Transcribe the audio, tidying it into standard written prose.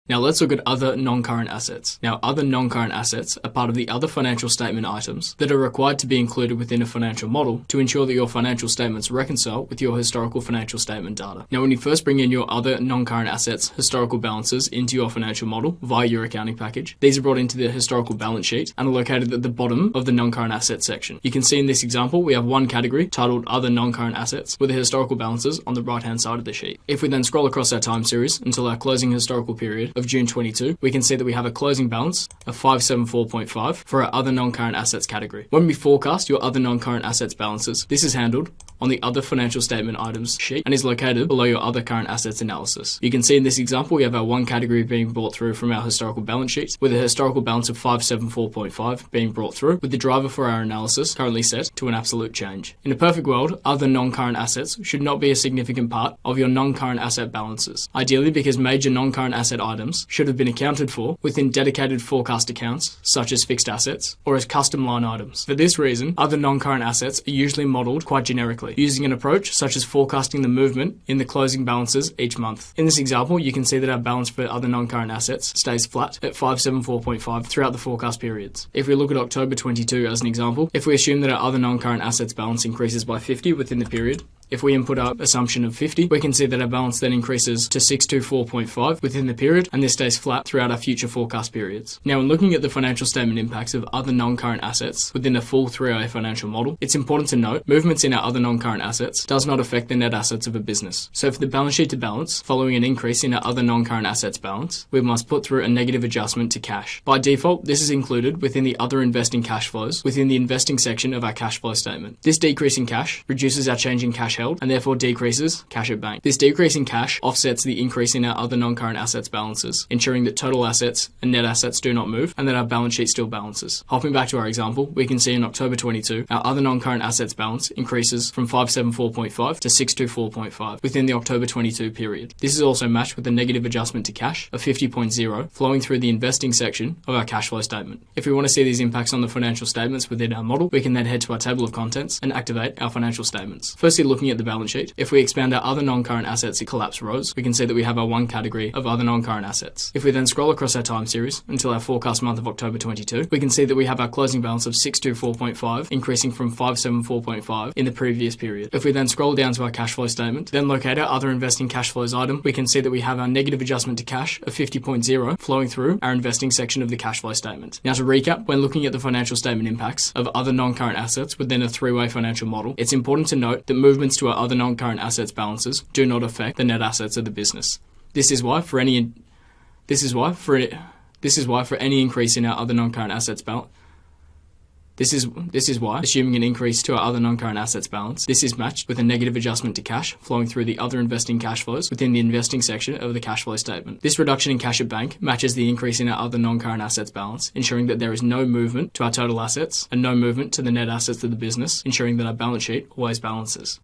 Now let's look at other non-current assets. Now other non-current assets are part of the other financial statement items that are required to be included within a financial model to ensure that your financial statements reconcile with your historical financial statement data. Now when you first bring in your other non-current assets historical balances into your financial model via your accounting package, these are brought into the historical balance sheet and are located at the bottom of the non-current assets section. You can see in this example we have one category titled other non-current assets with the historical balances on the right hand side of the sheet. If we then scroll across our time series until our closing historical period of June 22, we can see that we have a closing balance of 574.5 for our other non-current assets category. When we forecast your other non-current assets balances, this is handled on the other financial statement items sheet and is located below your other current assets analysis. You can see in this example we have our one category being brought through from our historical balance sheet with a historical balance of 574.5 being brought through with the driver for our analysis currently set to an absolute change. In a perfect world, other non-current assets should not be a significant part of your non-current asset balances, ideally because major non-current asset items should have been accounted for within dedicated forecast accounts such as fixed assets or as custom line items. For this reason, other non-current assets are usually modelled quite generically, using an approach such as forecasting the movement in the closing balances each month. In this example, you can see that our balance for other non-current assets stays flat at 574.5 throughout the forecast periods. If we look at October 22 as an example, if we assume that our other non-current assets balance increases by 50 within the period, if we input our assumption of 50, we can see that our balance then increases to 624.5 within the period, and this stays flat throughout our future forecast periods. Now, when looking at the financial statement impacts of other non-current assets within a full 3IA financial model, it's important to note movements in our other non-current assets does not affect the net assets of a business. So for the balance sheet to balance, following an increase in our other non-current assets balance, we must put through a negative adjustment to cash. By default, this is included within the other investing cash flows within the investing section of our cash flow statement. This decrease in cash reduces our change in cash held and therefore decreases cash at bank. This decrease in cash offsets the increase in our other non-current assets balances, ensuring that total assets and net assets do not move and that our balance sheet still balances. Hopping back to our example, we can see in October 22, our other non-current assets balance increases from 574.5 to 624.5 within the October 22 period. This is also matched with a negative adjustment to cash of 50.0 flowing through the investing section of our cash flow statement. If we want to see these impacts on the financial statements within our model, we can then head to our table of contents and activate our financial statements. Firstly, looking at the balance sheet, if we expand our other non-current assets to collapse rows, we can see that we have our one category of other non-current assets. If we then scroll across our time series until our forecast month of October 22, we can see that we have our closing balance of 624.5 increasing from 574.5 in the previous period. If we then scroll down to our cash flow statement, then locate our other investing cash flows item, we can see that we have our negative adjustment to cash of 50.0 flowing through our investing section of the cash flow statement. Now to recap, when looking at the financial statement impacts of other non-current assets within a three-way financial model, it's important to note that movements to our other non-current assets balances do not affect the net assets of the business. This is why for any increase in our other non-current assets balance, This is why, assuming an increase to our other non-current assets balance, this is matched with a negative adjustment to cash flowing through the other investing cash flows within the investing section of the cash flow statement. This reduction in cash at bank matches the increase in our other non-current assets balance, ensuring that there is no movement to our total assets and no movement to the net assets of the business, ensuring that our balance sheet always balances.